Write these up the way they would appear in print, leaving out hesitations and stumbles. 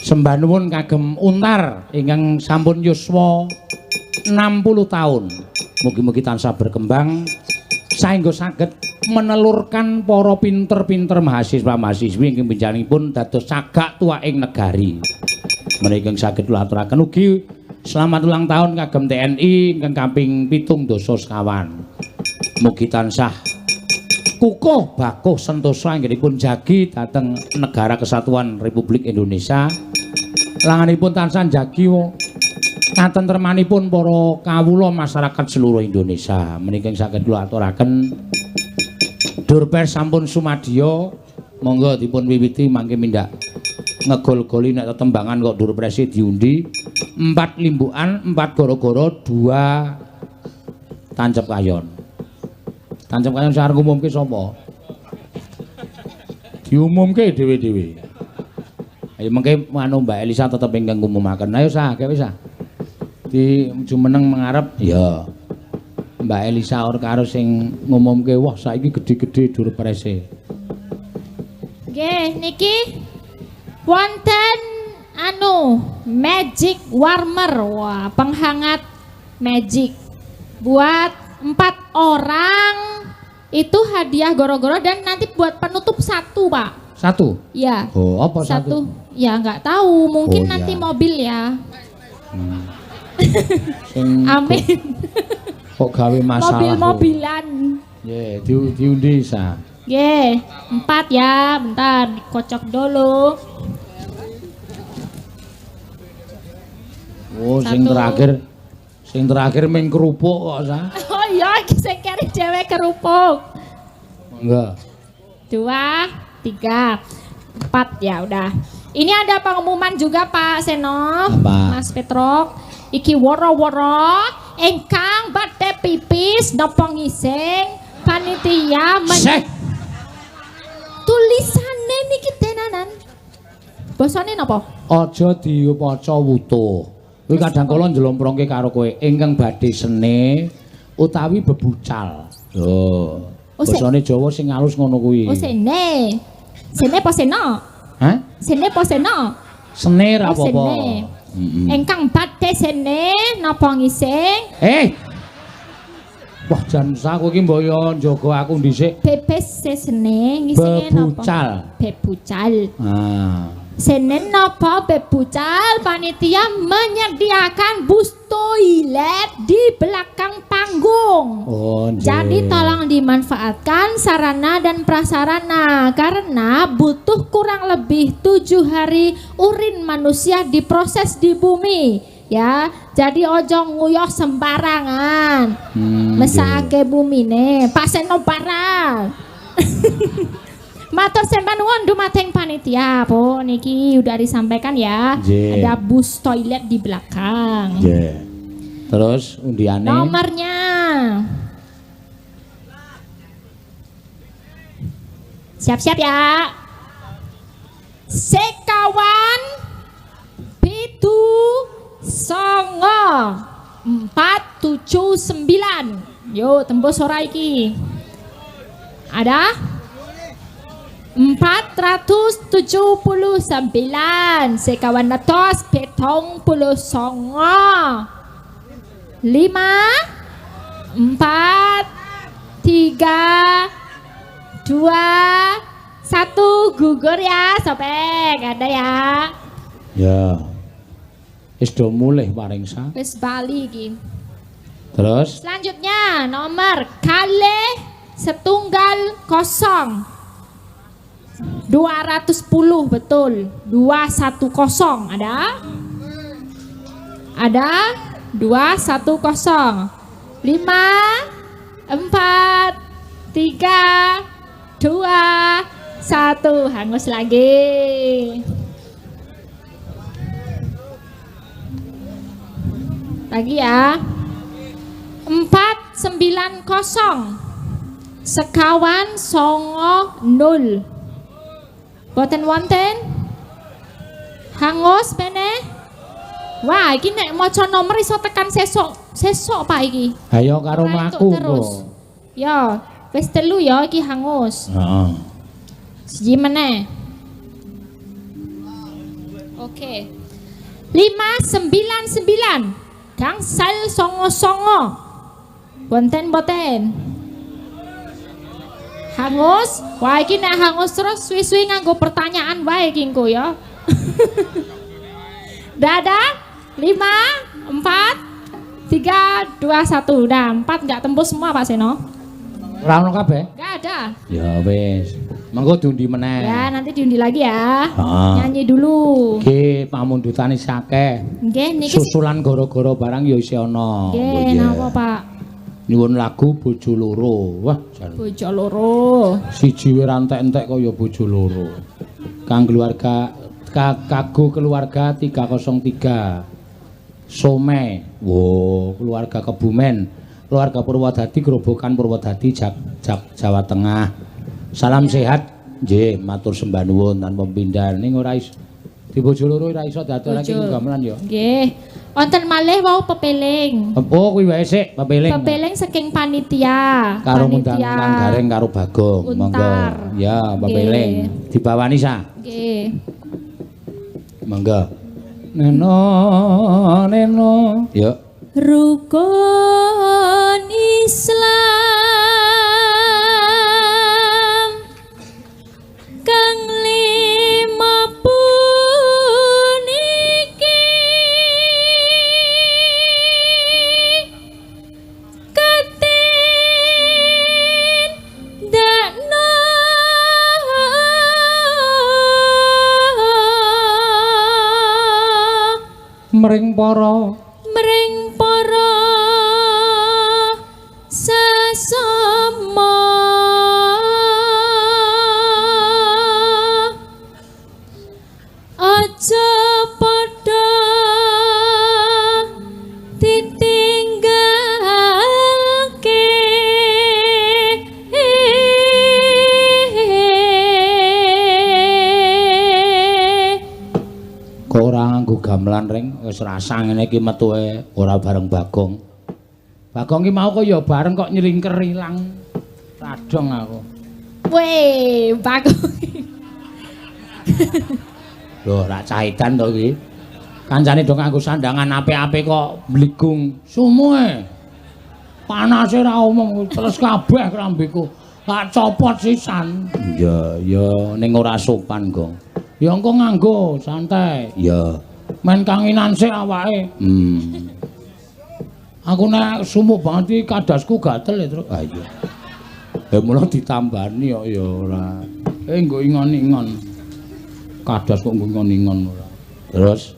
Sembah nuwun kagem Untar ingkang sampun yuswa 60 tahun. Mugi-mugi tansah berkembang saengga saged menelurkan para pinter-pinter mahasiswa-mahasiswi ingkang benjanipun dados cagak tuaking negari. Menika saged kula aturaken ugi selamat ulang tahun kagem TNI ingkang kaping 7 dasa sekawan. Mugi tansah kukuh bakuh sentosa anggenipun jagi dhateng negara kesatuan Republik Indonesia. Langanipun tansah jagi katentremanipun para kawula masyarakat seluruh Indonesia. Menika saged kula aturaken Durpers sampun sumadya, monggo dipun wiwiti mangke mindak ngegol-goli nek tetembangan kok Durpers diundi 4 limbukan, 4 goro-goro, 2 tancep kayon. Tancep kayon sing arep ngumumke sapa? Diumumke dhewe-dhewe. Ayo mengke anu Mbak Elisa tetep ingkang ngumumaken. Ayo sah, gawe sah. Di jumeneng mengarep ya. Mbak Elisa or karo sing ngumumke wah saiki gedhe-gedhe Durprese. Nggih, niki wonten anu magic warmer. Wah, penghangat magic buat 4 orang itu hadiah goro-goro dan nanti buat penutup 1, Pak. 1? Iya. Oh, apa 1? Ya nggak tahu, mungkin oh, nanti ya. mobil ya. Amin. Kok gawe masalah? Mobil-mobilan. Nggih, diundi sa. Nggih, 4 ya, bentar dikocok dulu. Oh, sing terakhir ming kerupuk kok sa. Oh iya, sing keri dhewe kerupuk. Enggak. 2, 3, 4 ya udah. Ini ada pengumuman juga Pak Seno, apa? Mas Petrok. Iki woro-woro engkang badhe pipis napa ngising panitia tulisane niki tenanan. Basane napa? Aja diwaca wutuh. Kuwi kadang kala njlomprongke karo kowe ingkang badhe sene utawi bebucal. Lho. Basane Jawa sing alus ngono kuwi. Oh sene. Sene apa seno? Hah? Sene apa seno? Sene ra apa-apa. Engkang badhe sene napa ngising? Wah jan saku iki mbok yo njaga aku dhisik. Bebes sene ngisinge napa? Bebucal. Senen napa bebucal panitia menyediakan bus toilet di belakang panggung. Oh, jadi tolong dimanfaatkan sarana dan prasarana karena butuh kurang lebih 7 hari urin manusia diproses di bumi. Ya, jadi ojo nguyah sembarangan. Mesake bumine, paseno barang. Matur sembah nuwun dumateng panitia, Po. Niki udah disampaikan ya. Ada bus toilet di belakang. Terus undiane nomornya. Siap-siap ya. Sekawan pitu songo 479. Yo tembus ora iki. Ada 479 sekawan netos petong puluh songo 5 4 3 2 1 gugur ya sobek ada ya. Ya. Wis do mulih paring sa. Wis bali iki. Terus selanjutnya nomor kalih setunggal kosong 210 betul 210 ada 210 5 4 3 2 1 hangus lagi ya 490 sekawan songo 0 boten wonten hangus meneh. Wah iki nek maca nomor iso tekan sesok Pak iki. Ayo karo mlaku terus. Ya, wis 3 ya iki hangus. Heeh. Siji meneh. Oke. 599 gangsal songo-songo. Wonten boten? Hangus? Wah iki nek hangus terus suwi-suwi nganggo pertanyaan wae iki engko ya. Dadah. 5 4 3 2 1. Nah, 4 enggak tembus semua Pak Seno. Ora ono kabeh? Enggak ada. Ya wis. Mengko diundi meneh. Ya, nanti diundi lagi ya. Heeh. Nyanyi dulu. Nggih, pamundhutane akeh. Nggih, niki. Susulan gara-gara barang ya isih ana. Nggih, napa Pak? Nyuwun lagu bojo loro. Wah, jan. Bojo loro. Siji wis rantek-entek kaya bojo loro. Kang keluarga kago keluarga 303. Some. Wo, keluarga Kebumen. Keluarga Purwodadi Grobogan Purwodadi Jawa Tengah. Salam sehat. Nggih, matur sembah nuwun tanpa pindhan ning ora iso. Di bojo loro ora iso dadelake gamelan ya. Nggih. Wonten malih wau pepeling. Oh, kuwi wae sik pepeling. Pepeling saking panitia. Karo ngundang Kang Gareng karo Bagong. Monggo. Ya, pepeling. Dibawani sa. Nggih. Monggo. Neno. Yuk. Rukun Islam kang lima puniki katindakna Mring para sesama aja padha ditinggalke kok ora nganggo gamelan ring wis rasa ngene iki metuke ora bareng Bagong. Bagong ki mau kok ya bareng kok nyringker ilang. Radong aku. Weh, Bagong. Lho, rak cahidan to iki. Kancane do nganggo sandangan apik-apik kok bligung. Sumuhe. Panase ra omong terus kabeh krambeku. Tak copot sisan. Iya, ya ning ora sopan, Gong. Ya engko nganggo santai. Ya. Men kanginan sik awake. Aku nek sumuk banget iki kadasku gatel ya, Truk. Ah iya. Ya mula ditambani kok ya ora. Nggo ingon-ingon. Kadas kok nggo ingon-ingon ora. Terus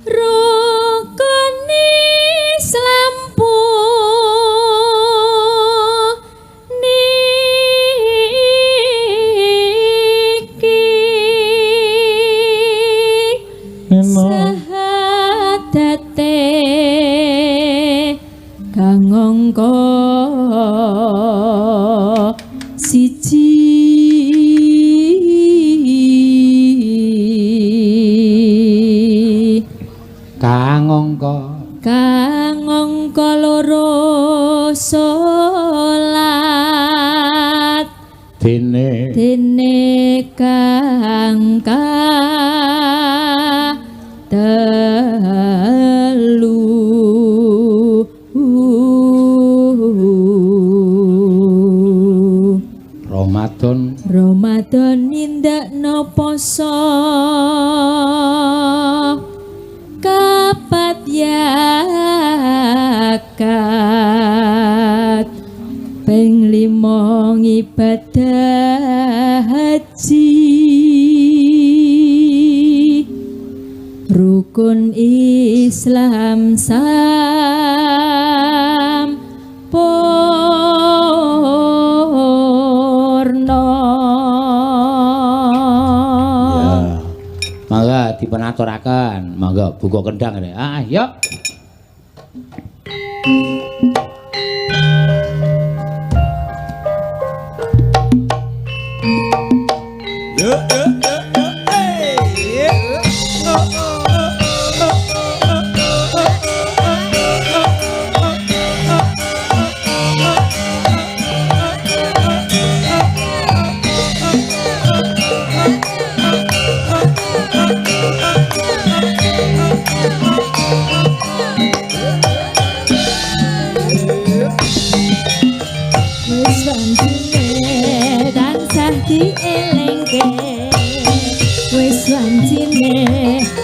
Rukun Islam sahadate kang angka siji kang angka loro salat dene kang telu Ramadan nindakno poso kapat yakat ping 5 ibadah haji rukun Islam sampurna. Ya. Mangga dipenaturaken. Mangga buka kendang rek. Ah, yuk.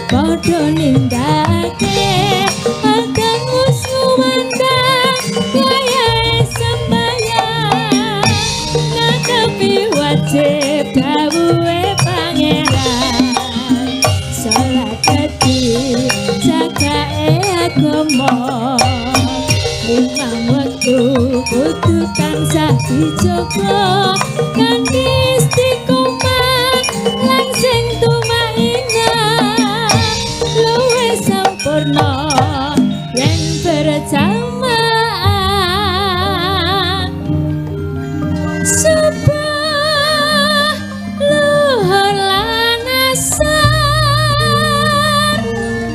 padha nindakake akan usumandang wayahe sembayang ngadepi wajib dawuhe pangeran salat dadi jagake agama limang wektu kudu tansah dijaga kanthi istiqomah lan sing tumainah luwih sampurna yen berjamaah subah luhur lan asar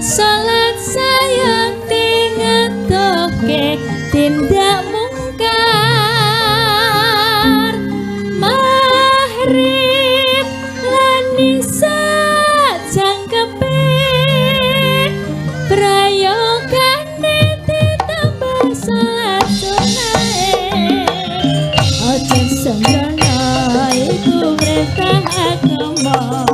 salat sayang tingedohke tindak mungkar maghrib lan isya jangkepe prayogane ditambah salat sunahe aja sembrono iku perintah agama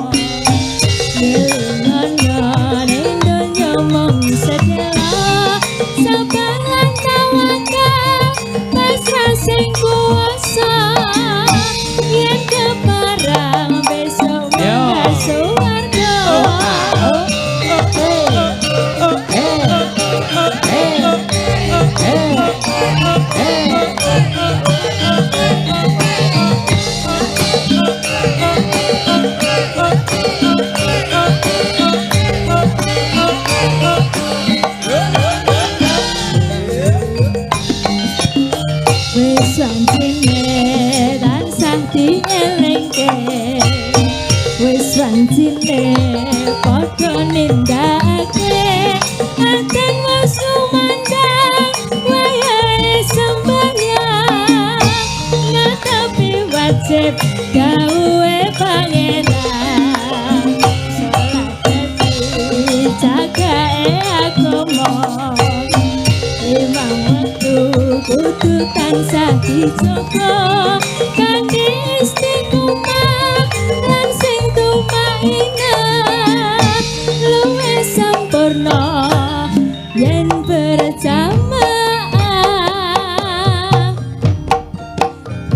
ngelingana ning donya mung sedela sabar lan tawakal pasrah sing kuwasa yen keparang besok munggah suwarga wis wancine tansah dielingke wis wancine padha nindakake akan sumandang wayahe sembahyang ngadepi wajib dawuhe pangeran salat dadi jagake agama limang wektu kudu tansah dijaga kanthi istiqomah lan sing tumainah luwih sampurna yen berjamaah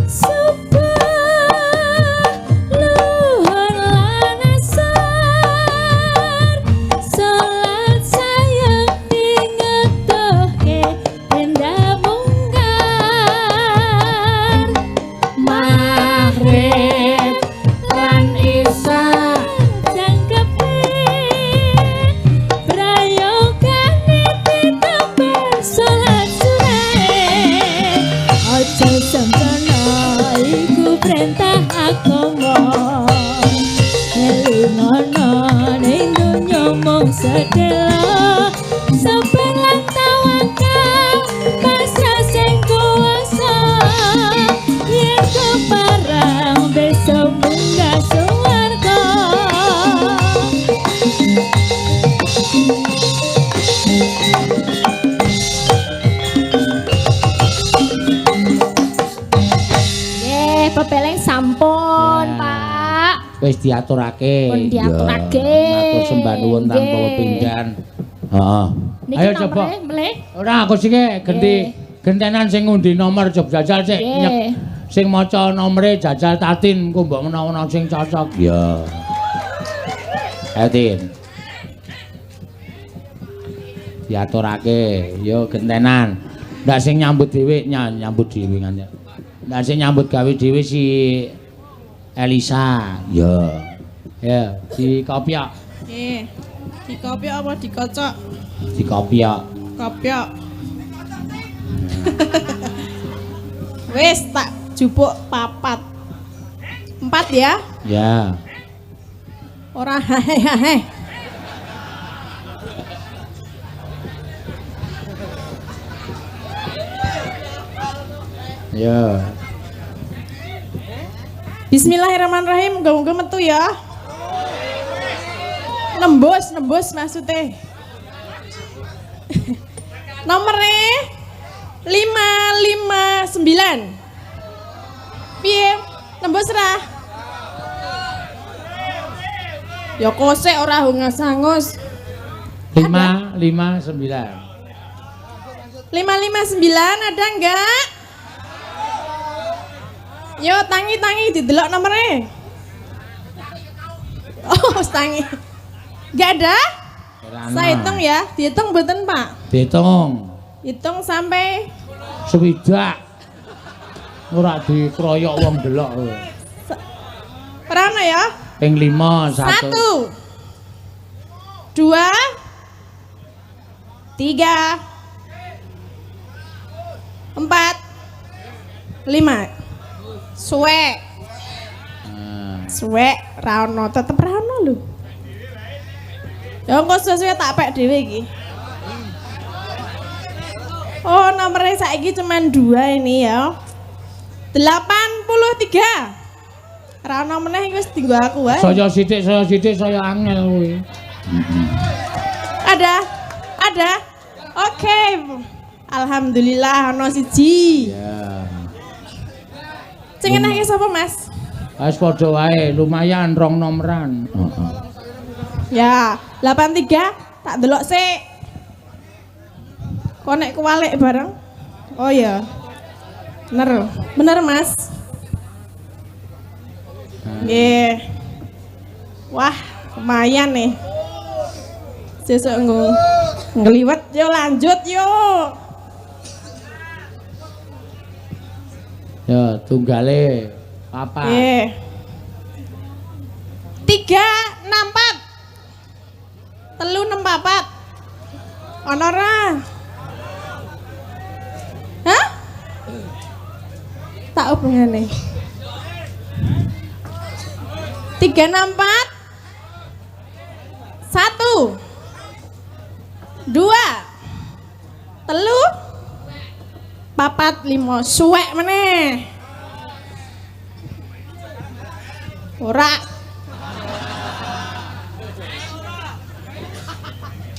subah luhur lan asar salat sayang dingedohke tenda mungkar maghrib lan isya jangkepe prayogane ditambah salat sunahe aja sembrono iku perintah agama ngelingana ning donya mung sedela sabar lan tawakal pasrah sing kuwasa yen keparang besok munggah suwarga pepeleng sampun Ya. Pak Wis diaturake. pun diaturake Matur sembah nuwun tanpa Nggih. pepindhan. Heeh. Niki Ayo nomere coba. mleh Ora aku sik ganti gentenan sing ngundi nomor job jajal sik. Nggih. Nyek. Sing maca nomere jajal Tatin ku mbok menawa sing cocok. Ya. Ayo Tin. Diaturake, yo gentenan. Ndak sing nyambut dhewe nyambut dhewe kan. Ndak sing nyambut gawe dhewe si Elisa. Ya. Ya, di kopiok. Dikopiok apa dikocok? Di kopiok. Kopiok. Wis tak jupuk 4. 4 ya? Ya. Ora hahe. Ya. Bismillahirrahmanirrahim. Muga-muga metu ya. Nembus maksudnya. Nomornya 559. Piye? Nembus ra? Ya kosek ora hungas-hangus. 559. 559 ada enggak? Yo tangi didelok nomornya. Oh, tangi. Enggak ada? Saya hitung ya. Dihitung mboten, Pak? Dihitung. Hitung sampai Swidak. Ora dikroyok wong delok kowe. Rana ya? Ping 5 1. 1 2 3 4 5 suwek suwek rano tetep rano lho ya engko sesuai tak pek dhewe iki oh nomornya saiki cuman 2 ini ya 83 rano meneh wis dienggo aku wae Saya sithik saya angel kowe. Ada. Oke. Alhamdulillah ono siji. Ya. Sing enake sapa, Mas? Wis padha wae, lumayan rong nomeran. Ya, 83 tak delok sik. Konek kuwalik bareng. Oh iya. Bener Mas. Nggih. Wah, lumayan nih. Sesuk ngliwet yo lanjut yo. Ya, tunggale papat. Nggih. 364. 364. Ono ora? Hah? Tak hubungane. 364 1 2 3 4 5 suwek meneh ora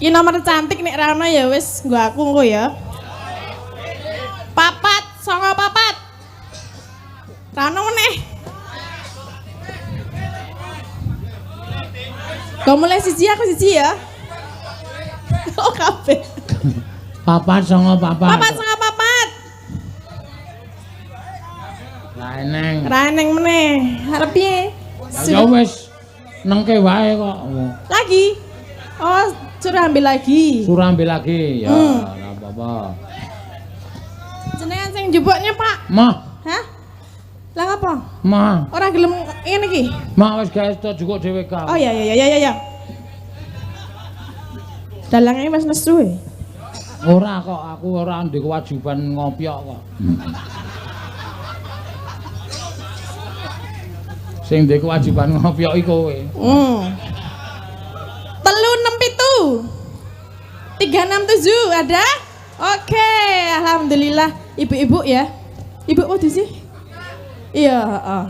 iki nomor cantik nek ra ono ya wis nggo aku engko ya 494 ra ono meneh kau mulai siji aku siji ya oh kabeh Papat. papat Raneng meneh. Arep piye? Ya wis nengke wae kok. Lagi. Oh, suruh ambil lagi. Ya, ora apa-apa. Jenengan sing njupuknya, Pak. Mah. Hah? Lah ngapa? Mah. Ora gelem ngene iki. Mah wis gawe tok jukuk dhewe ka. Oh ya. Dalange wis nesu e. Ora kok, aku ora ndek kewajiban ngopiok kok. Sing ndek kewajiban ngopiok iki kowe. 367 ada? Oke, alhamdulillah. Ibu-ibu ya. Ibu kok di sih? Iya, heeh.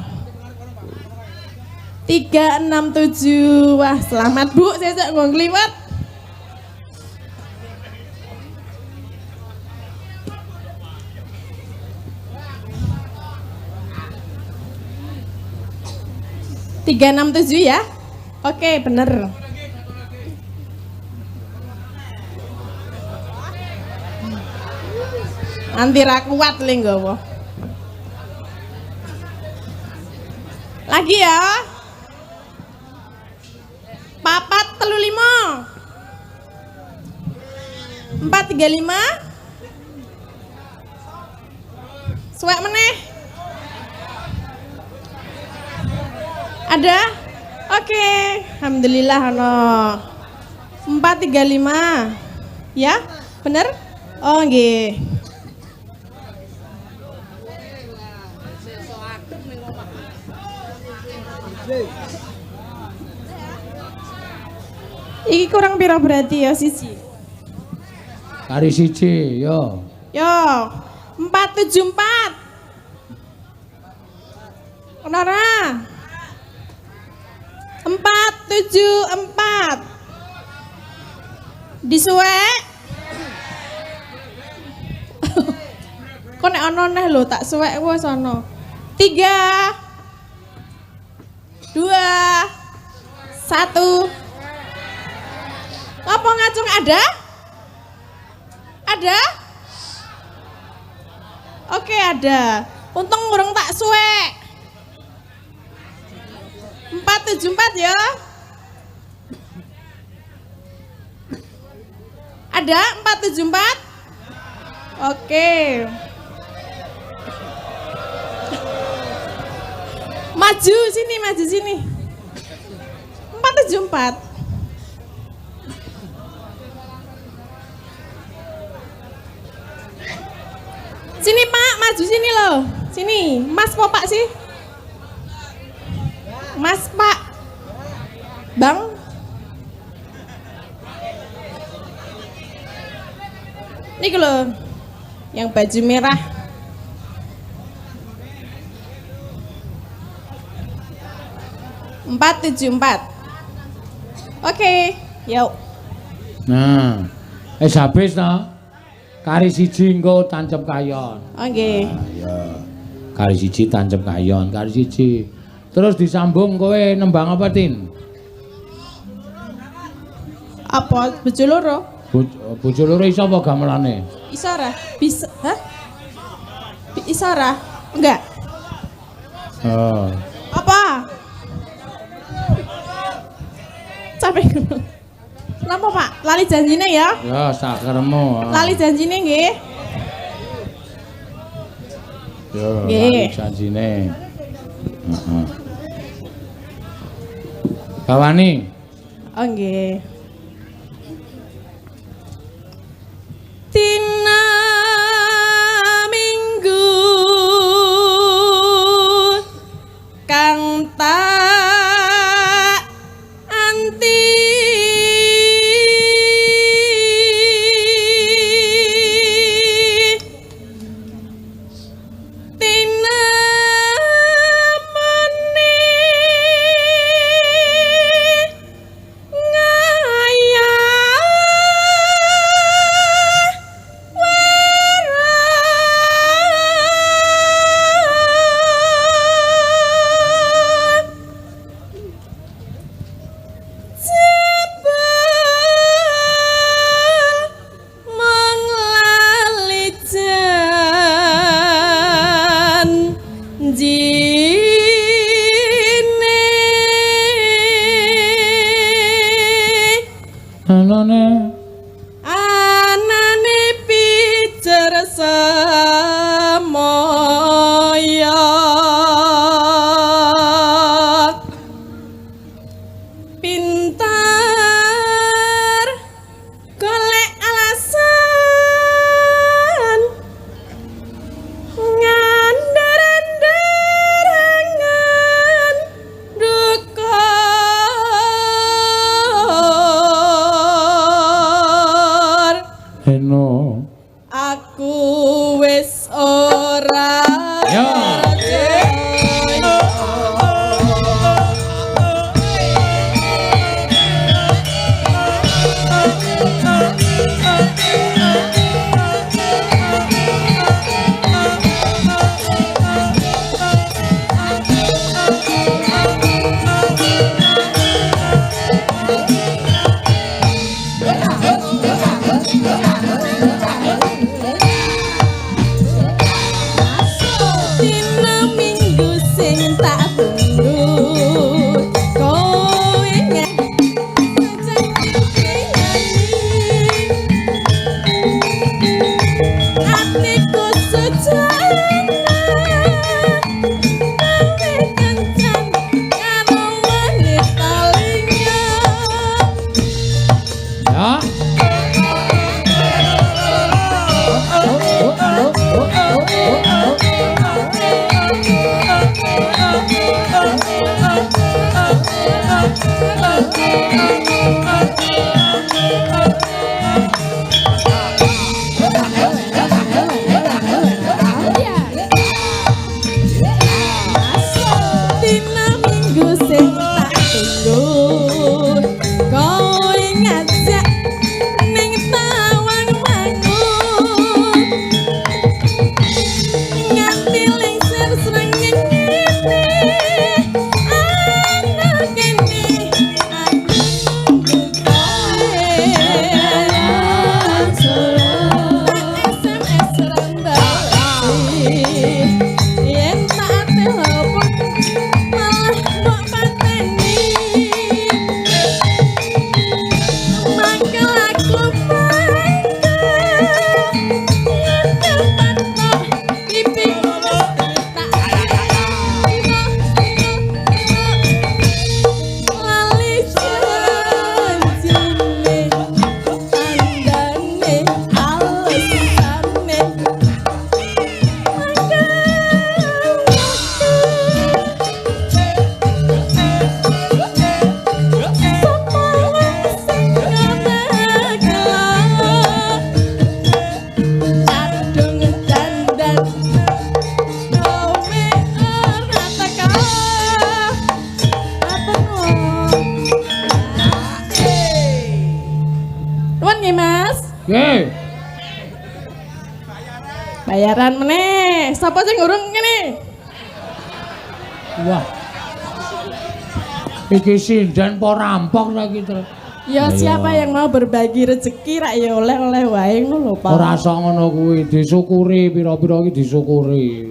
367. Wah, selamat Bu, sesuk nggo ngliwet. Tiga enam tujuh ya, oke bener. Nanti ra kuat le nggawa. Lagi ya. 435. 435. Suwek meneh. Ada? Oke, alhamdulillah ono. 435. Ya, bener? Oh, nggih. Iki kurang piro berarti ya siji? Kari siji, yo. Yo, 474. Ono ora? 474. Disuwek. Kok nek ono neh lho tak suwek wis ono. 3 2 1 1. Apa ngacung ada? Ada? Oke, ada. Untung urung tak suwek. 474 ya. Ada 474? Oke. Maju sini, maju sini. 474. Sini Pak, maju sini loh. Sini, Mas po Pak sih? Mas Pak. Bang. Nih loh, yang baju merah. Empat tujuh empat. Oke, yuk. Nah, habis toh. Kari siji engko tancep kayon. Oke. Ya. Kari siji tancep kayon, kari siji. Terus disambung kowe nembang apa, Tin? Apa bojo loro? Bojo loro iso apa gamelane? Iso ora? Bisa, hah? Iso ora? Enggak. Oh. Apa? Capek. Kenapa Pak? Lali janjine ya? Ya, sakermu. Lali janjine nggih. Yo, Nggih. lali janjine. Bawani. Oh nggih. Tina minggu kang tak anti tina mani Anane. Anane pijer semoyo pintar golek alasan ngandar-andarangan dukor Heno. aku wis ora Ya. Dina minggu sing tak tunggu kowe atiku sejana tapi kencan karo wanita liya Ya. Dina minggu sing tak tunggu kowe ngajak ning tawang mangun nganti lengser srengenge ana kene Sampun nggih, Mas. Nggih. Bayaran meneh. Sapa sing urung ngene? Wah. Iki sinden apa rampok lagi terus. Ya siapa yang mau berbagi rezeki rak ya oleh-oleh wae ngono lho, Pak. Ora sak ngono kuwi, disyukuri pira-pira iki disyukuri.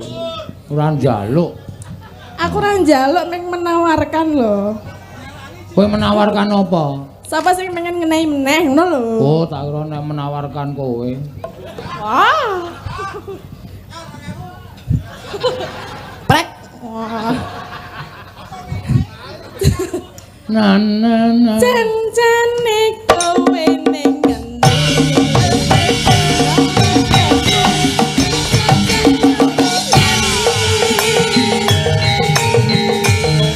Ora njaluk. Aku ora njaluk ning menawarkan lho. Kowe menawarkan apa? Sapa sing pengen ngenehi meneh ngono lho. Oh, tak kira nek menawarkan kowe. Wah. Prek. Wah. Na. Jan-jane kowe ning ngene.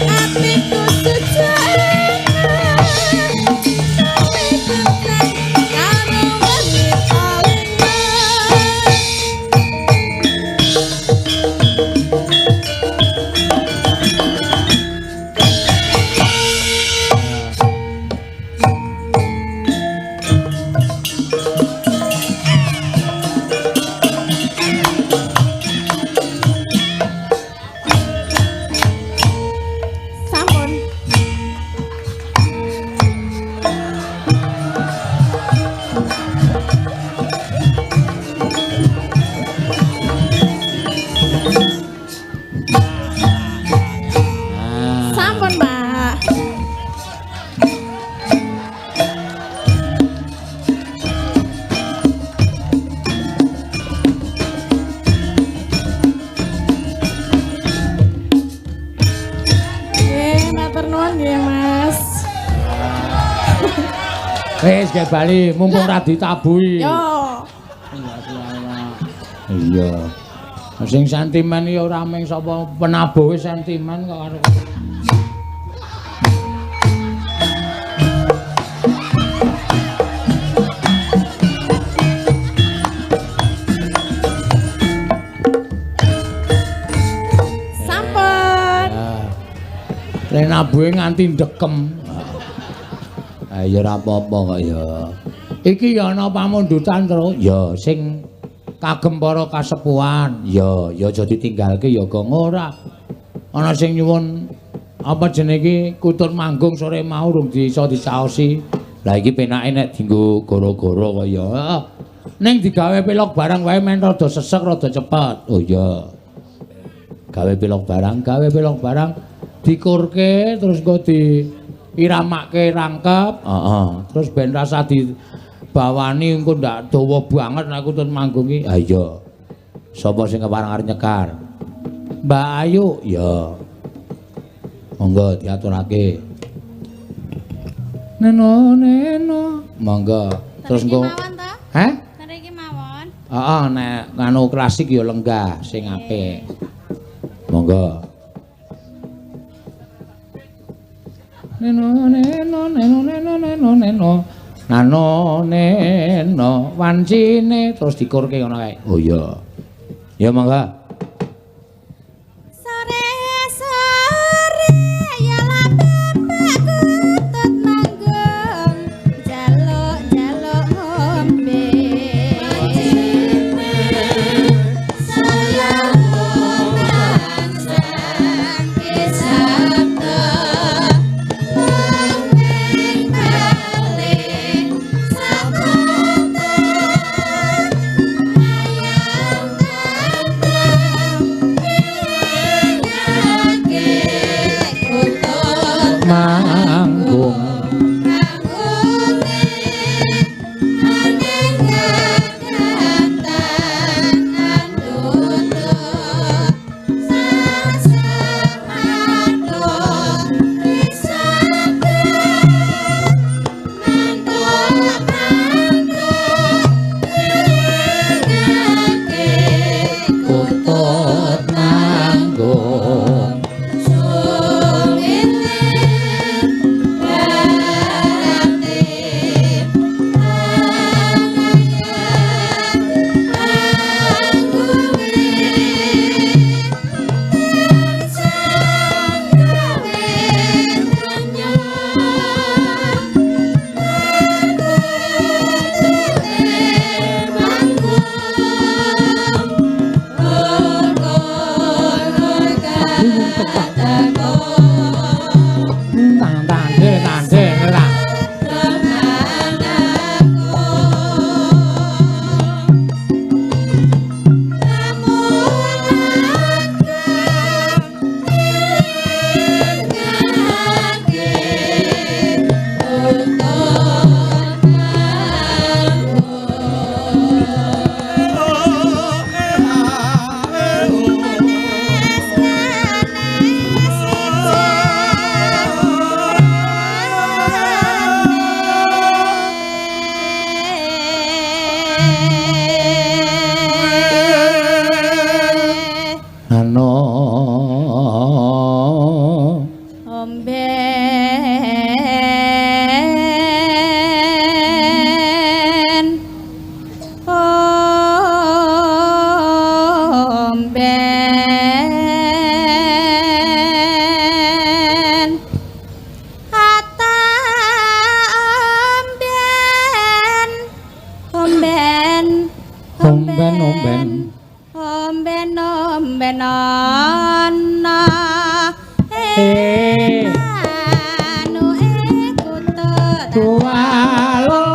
Atiku sejak karo wani paling sampun. Sampun, Pak. Nggih, matur nuwun nggih, Mas. Wis ge bali, mumpung ra ditabuhi. Yo. Iya. Sing sentimen ya ora mung sapa penabuh wis sentimen kok karo. Sampun. Lek nabuhe nganti ndekem. Ah ya ora apa-apa kok ya. Iki ya ana pamundutan terus ya sing kagem para kasepuhan ya aja ditinggalke ya gong ora. Ana sing nyuwun apa jenenge iki kutur manggung sore mau rung iso dicaosi. Lah iki penake nek dienggo goro-goro kok ya. Ning digawe pelok barang wae men rada sesek rada cepet. Oh iya. Gawe pelok barang dikurke terus engko diiramake rangkep. Heeh. Terus ben rasa dibawani engko ndak dawa banget nek kutur manggung iki. Ha iya. Sapa sing kepareng arep nyekar? Mbak Ayu, ya. Monggo diaturake. Neno. Monggo. Terus engko Hah? Niki mawon. Heeh, nek nganu klasik ya lenggah sing apik. Monggo. Neno. Nano wancine terus dikurke ngono kae. Oh iya. Ya monggo. Sore-sore ya lah bapakku tut manggung jaluk-jaluk ngombe. Saya orang sakit sabda mengeng balik sabda ayam Ano omben ana anu kutut tuwalo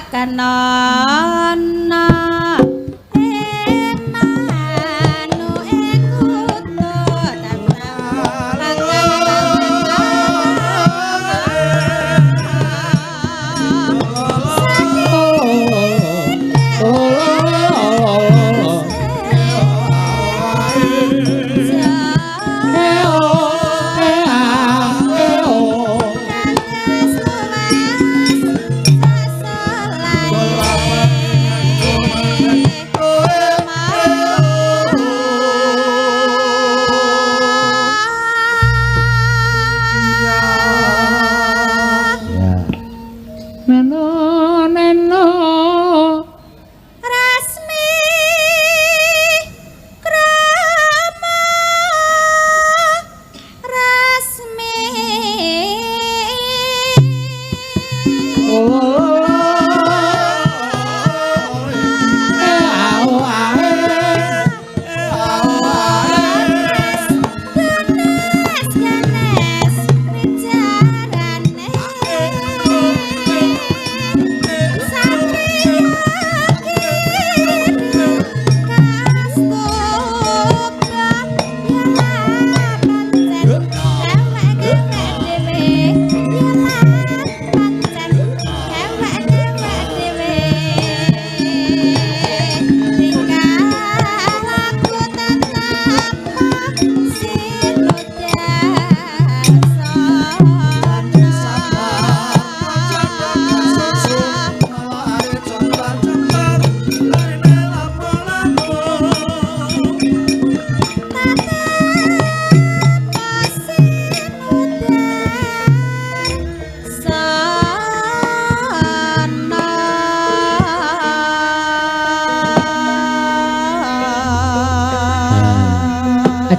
pakan nono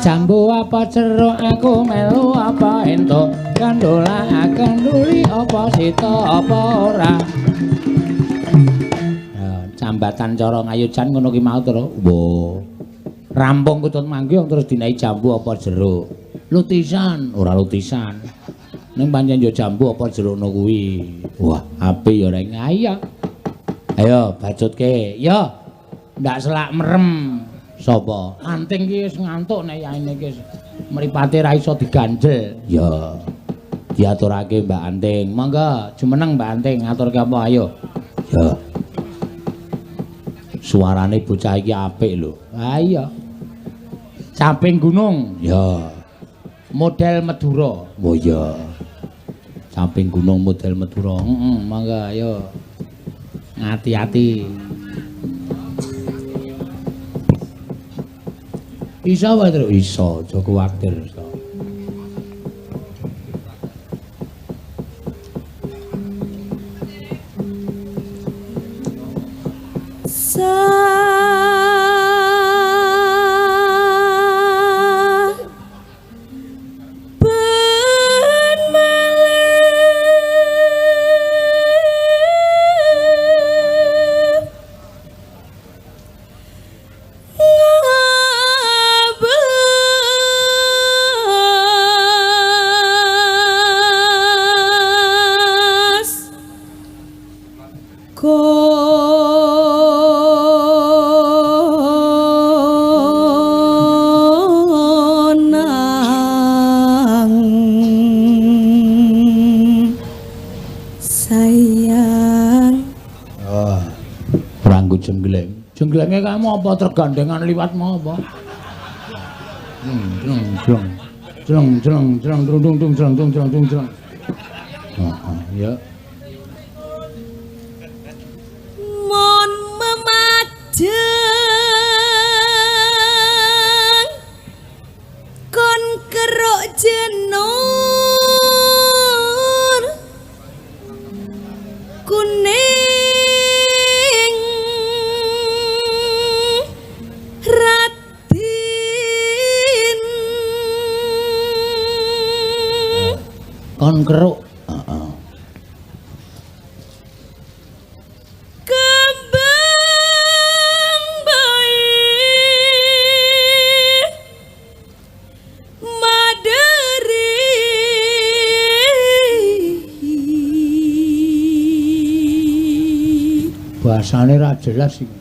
jambu apa ceruk aku melu apa entuk kandola kanduli apa sita apa ora jambatan cara ngayujan ngono ki mau terus wo rampung kutut manggung terus dinai jambu apa jeruk lutisan ora lutisan ning pancen yo jambu apa jerukno kuwi wah apik ya rek ayo bacutke yo ndak selak merem sapa anting ki wis ngantuk nek yaine ki mripate ra iso diganjel ya diaturake Mbak Anting monggo jumeneng Mbak Anting ngaturke apa ayo ya suarane bocah iki apik lho ha iya caping gunung ya model Madura oh iya caping gunung model Madura monggo ayo ngati-ati iso wae terus iso aja kuwatir iso nganggo jenggleng. Jenglenge kamu apa tergandengan liwat mau apa? Jreng. Ya. Mon memajang kon keruk jenur kuning ratin Kon keruk. Bahasane ra jelas iki.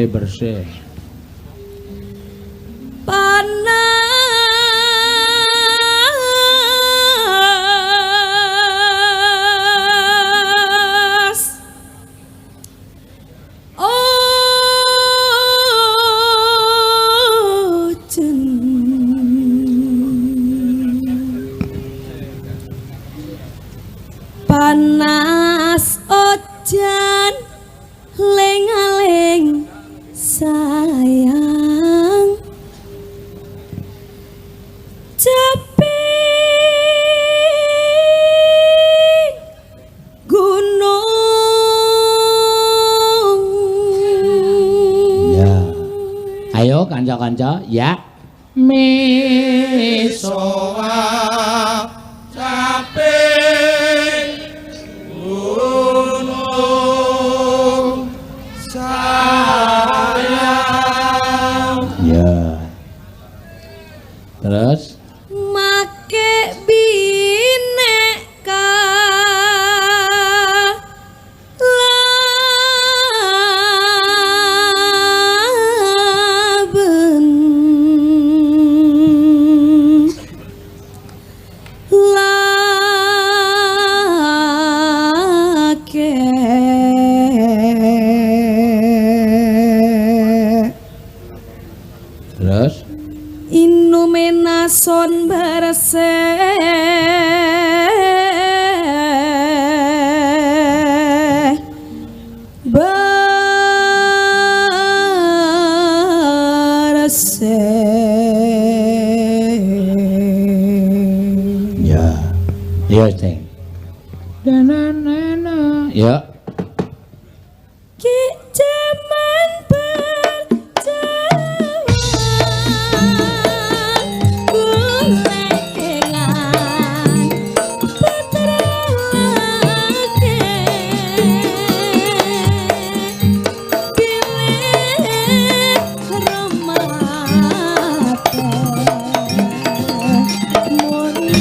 Bersih. Panas ojen panas ojan lengaling sayang cepi gunung Ya. Ayo kanca-kanca, ya. Misoa cape gunung sayang. Ya. Terus make bineka laben lake terus Inumenason berse berse ya. Ya, Ceng. Dananana. Ya. ki jaman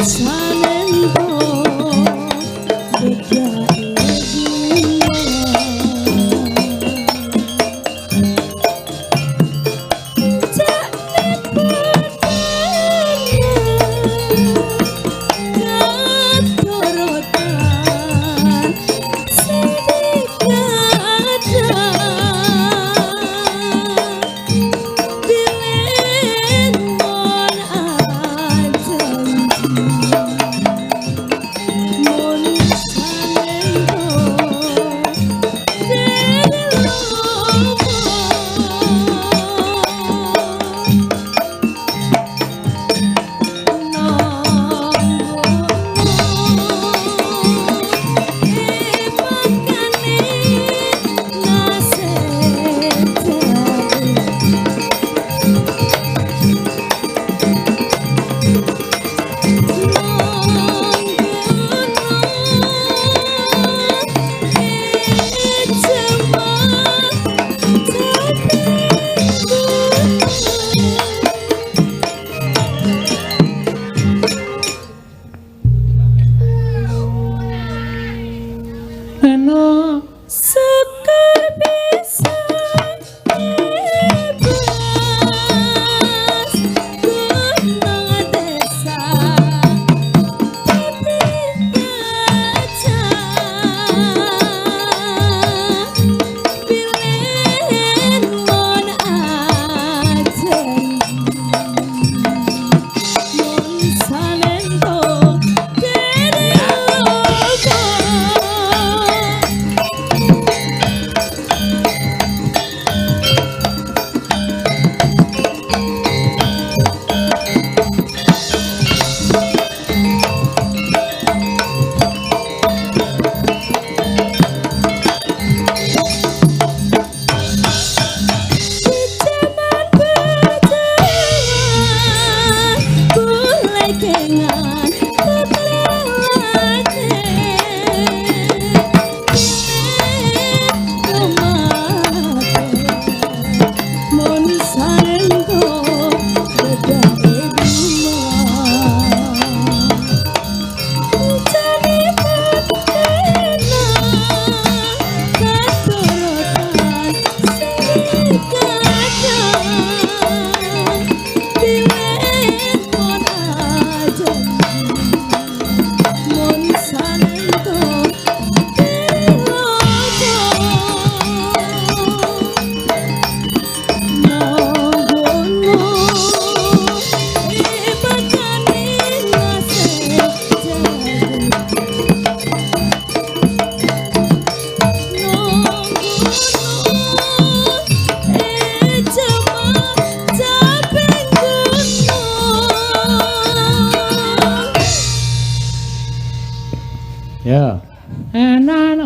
Sanendo,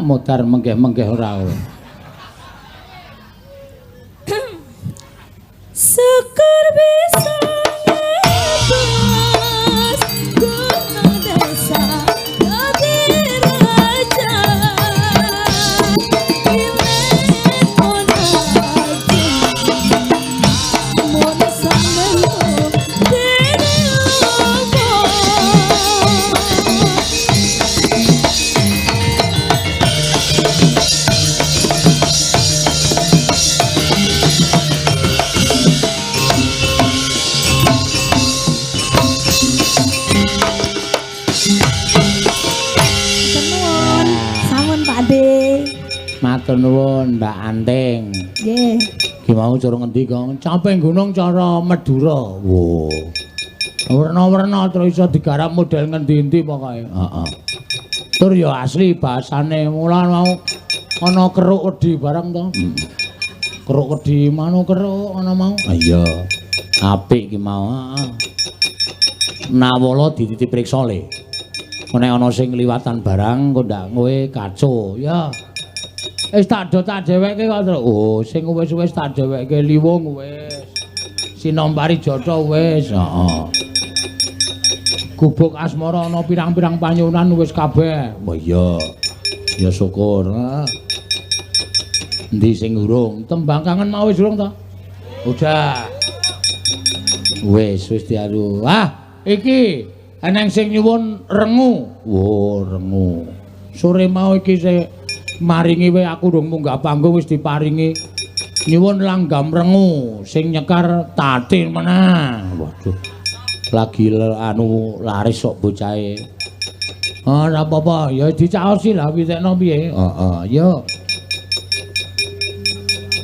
modar menggeh-menggeh ora kowe. Syukur bisa ngebus gunung desa jadi raja Ilen monaji mona samelo Matur nuwun Mbak Anting. Nggih. Ki mau cara ngendi kok? Caping gunung cara Madura. Wo. Werna-werna terus iso digarap model ngendi-endi pokoke. Heeh. Tur ya asli bahasane mulan mau ana keruk wedi barang to. Keruk wedi manu keruk ana mau. Ah iya. Apik ki mau. Nawala dititip priksa le. Nek ana sing liwatan barang kok ndak kowe kaco ya. Wis tak dheweke kok terus. Oh, sing wis tak dheweke liwung wis. Sinombari jatha wis. Heeh. Gubuk asmara ana pirang-pirang panyunan wis kabeh. Oh iya. Ya syukur. Endi sing urung? Tembang kangen mau wis urung to? Udah. Wis diaru. Ah, iki eneng sing nyuwun rengu. Oh, rengu. Sore mau iki sik maringi wae aku durung munggah panggung wis diparingi nyuwun langgam rengu sing nyekar tatin menah. Waduh. Lagi anu laris sok bocahe. Ora apa-apa, ya dicaosi lah witekno piye. Heeh, ya.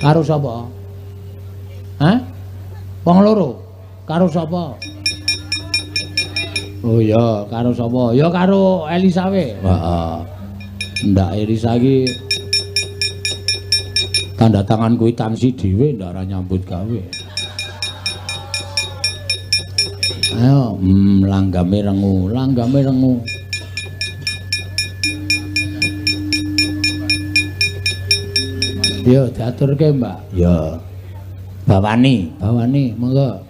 Karo sapa? Hah? Wong loro. Karo sapa? Oh iya, karo sapa? Ya karo Elisa wae. Heeh. Ndak Elisa iki tanda tangan kwitansi dhewe ndak ora nyambut gawe. Ayo, langgame rengu. Yo diaturke, Mbak. Ya. Bawani, monggo.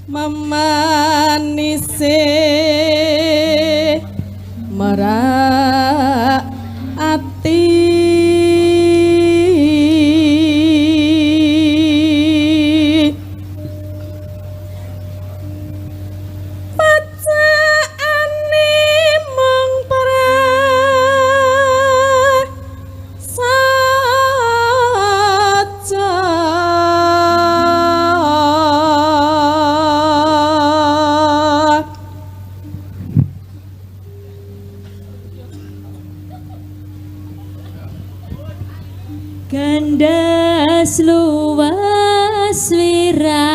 Memanise merak ati pacaane mung saja kandas luas wira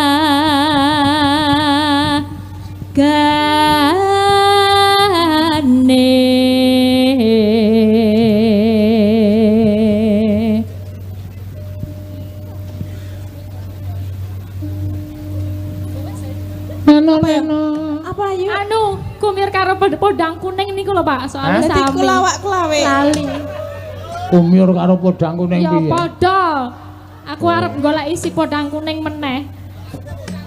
gane apa ayo Anu, kumir karo podang kuning niku lho Pak, soalnya dadi sami. kulawak kelawe Lali. Kumyur karo podang kuning Ya piye? padha. Aku arep golek isi podang kuning meneh.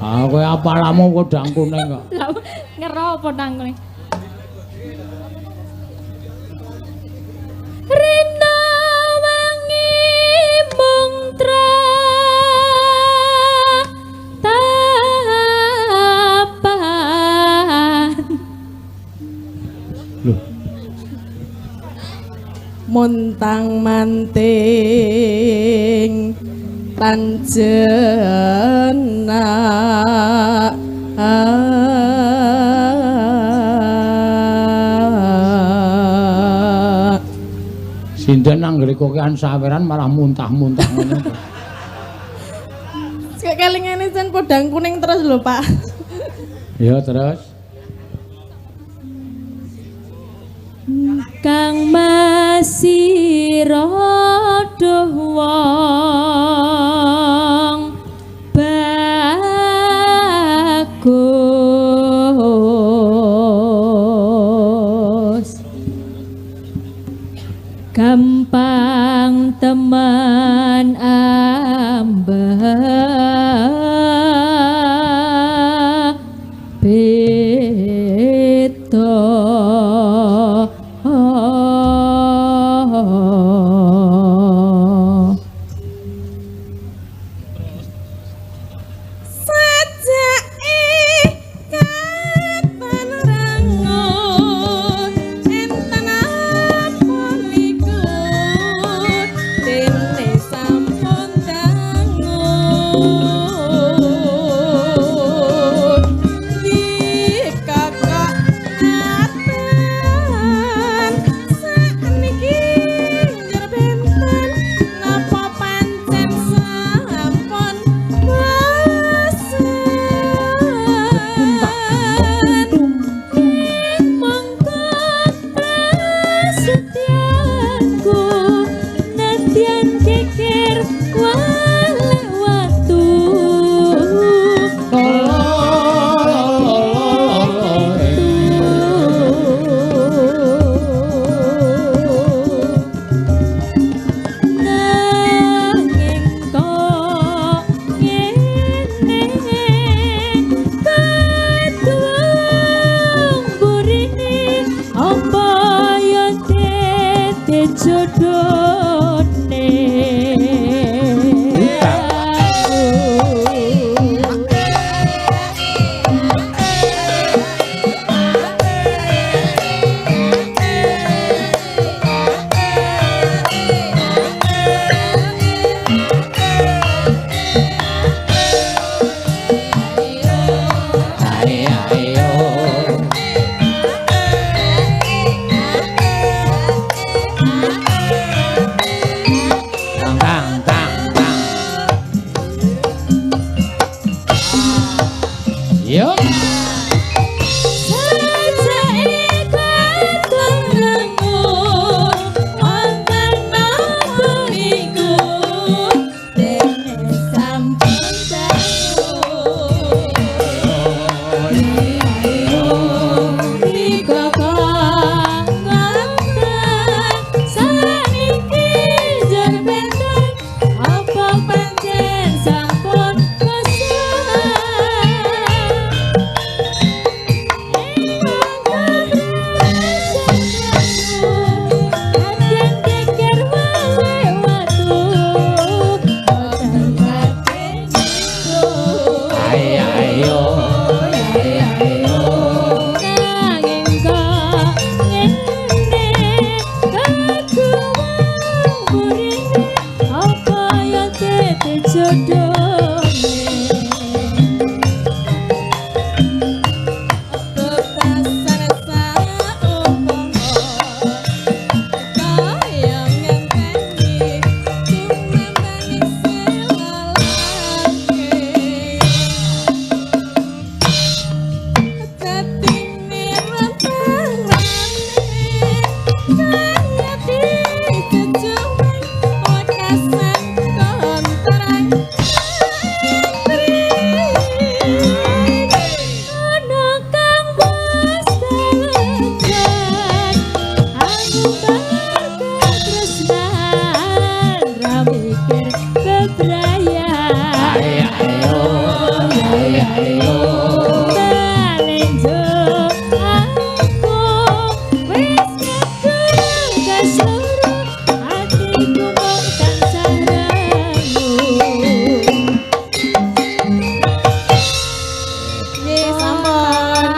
Ah, kowe apalamu podang kuning kok. Lah ngero podang kuning. Rina wangi mungtra tapan montang manting panjena Sinden anggere kokean saweran malah muntah-muntah ngono. Sekali kelingane jan podang kuning terus lho Pak. Ya terus. kang masih rodoh wong bagus teman ambah beto.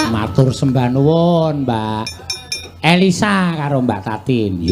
Matur sembah nuwun Mbak Elisa karo Mbak Tatin.